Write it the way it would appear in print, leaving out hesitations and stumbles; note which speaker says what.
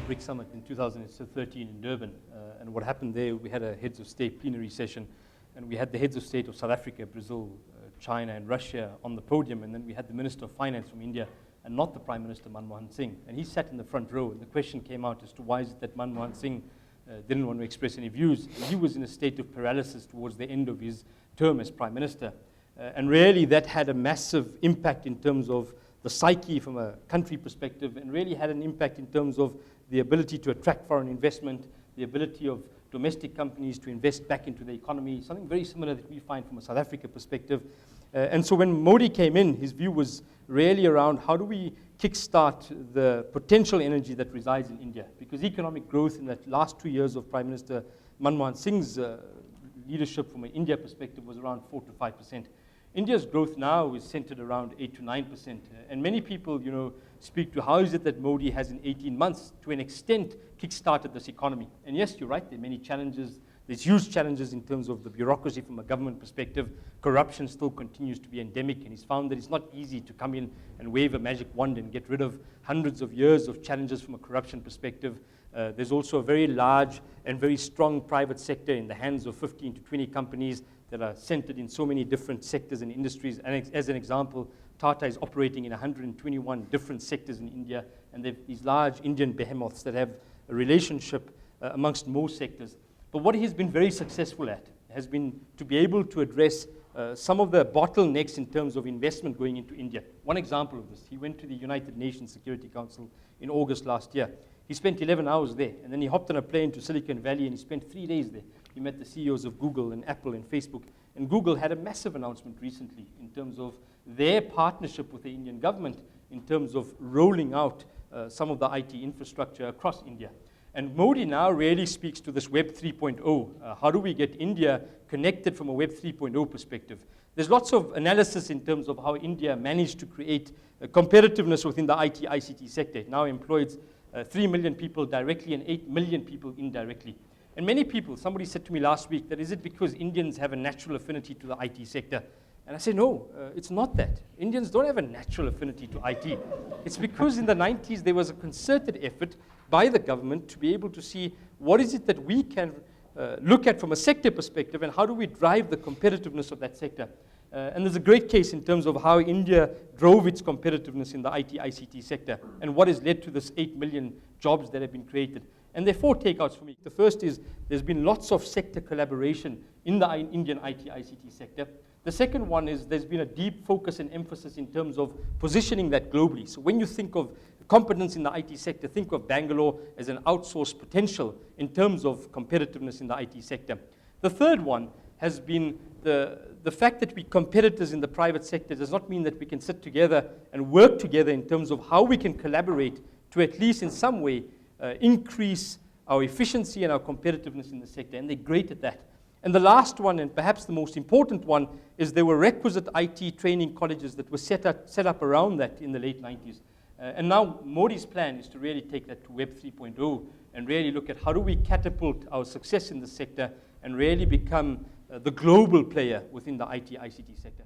Speaker 1: BRICS summit in 2013 in Durban. And what happened there, we had a heads of state plenary session, and we had the heads of state of South Africa, Brazil, China, and Russia on the podium, and then we had the Minister of Finance from India, and not the Prime Minister, Manmohan Singh. And he sat in the front row, and the question came out as to why is it that Manmohan Singh didn't want to express any views. And he was in a state of paralysis towards the end of his term as Prime Minister. And really that had a massive impact in terms of the psyche from a country perspective, and really had an impact in terms of the ability to attract foreign investment, the ability of domestic companies to invest back into the economy, something very similar that we find from a South Africa perspective. And so when Modi came in, his view was really around how do we kickstart the potential energy that resides in India, because economic growth in the last 2 years of Prime Minister Manmohan Singh's leadership from an India perspective was around 4 to 5%. India's growth now is centered around 8 to 9%. And many people, speak to how is it that Modi has in 18 months, to an extent, kick-started this economy. And yes, you're right, there are many challenges. There's huge challenges in terms of the bureaucracy from a government perspective. Corruption still continues to be endemic, and he's found that it's not easy to come in and wave a magic wand and get rid of hundreds of years of challenges from a corruption perspective. There's also a very large and very strong private sector in the hands of 15 to 20 companies that are centered in so many different sectors and industries. And as an example, Tata is operating in 121 different sectors in India, and they've these large Indian behemoths that have a relationship amongst most sectors. But what he's been very successful at has been to be able to address some of the bottlenecks in terms of investment going into India. One example of this, he went to the United Nations Security Council in August last year. He spent 11 hours there, and then he hopped on a plane to Silicon Valley, and he spent 3 days there. He met the CEOs of Google and Apple and Facebook. And Google had a massive announcement recently in terms of their partnership with the Indian government in terms of rolling out some of the IT infrastructure across India. And Modi now really speaks to this Web 3.0. How do we get India connected from a Web 3.0 perspective? There's lots of analysis in terms of how India managed to create competitiveness within the IT, ICT sector. It now employs 3 million people directly and 8 million people indirectly. And many people, somebody said to me last week that is it because Indians have a natural affinity to the IT sector? And I say, no, it's not that. Indians don't have a natural affinity to IT. It's because in the 90s there was a concerted effort by the government to be able to see what is it that we can look at from a sector perspective and how do we drive the competitiveness of that sector. And there's a great case in terms of how India drove its competitiveness in the IT, ICT sector and what has led to this 8 million jobs that have been created. And there are 4 takeouts for me. The first is there's been lots of sector collaboration in the Indian IT, ICT sector. The second one is there's been a deep focus and emphasis in terms of positioning that globally. So when you think of competence in the IT sector, think of Bangalore as an outsourced potential in terms of competitiveness in the IT sector. The third one has been the fact that we're competitors in the private sector does not mean that we can sit together and work together in terms of how we can collaborate to at least in some way increase our efficiency and our competitiveness in the sector, and they're great at that. And the last one, and perhaps the most important one, is there were requisite IT training colleges that were set up around that in the late 90s. And now Modi's plan is to really take that to Web 3.0 and really look at how do we catapult our success in the sector and really become the global player within the IT, ICT sector.